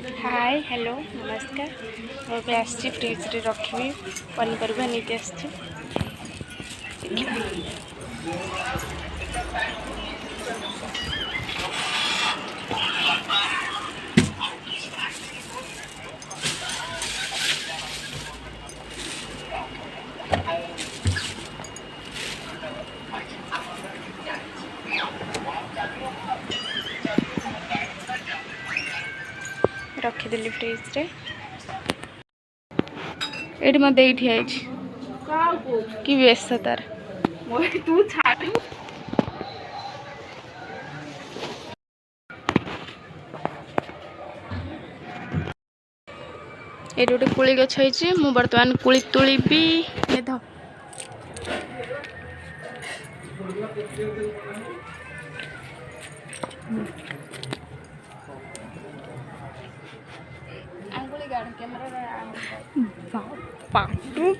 Hi hello नमस्कार। मैं आसी फ्रिज रे रखी पनीपरिया नहीं आसी रखीदेली फ्रिज रे। ये मत ठिया कि व्यस्त तार तू छाड़ ये गोटे कोली गछ है बर्तमान कोली तोलिबी ध अंगुली गाड़ कैमरा पाटू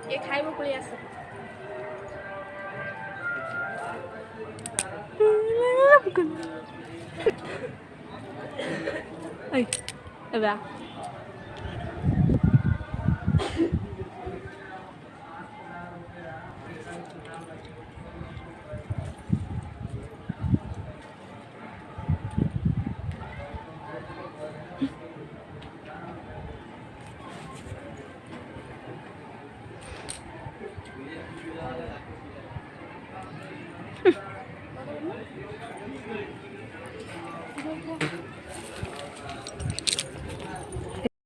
ये खाइब पड़ी आस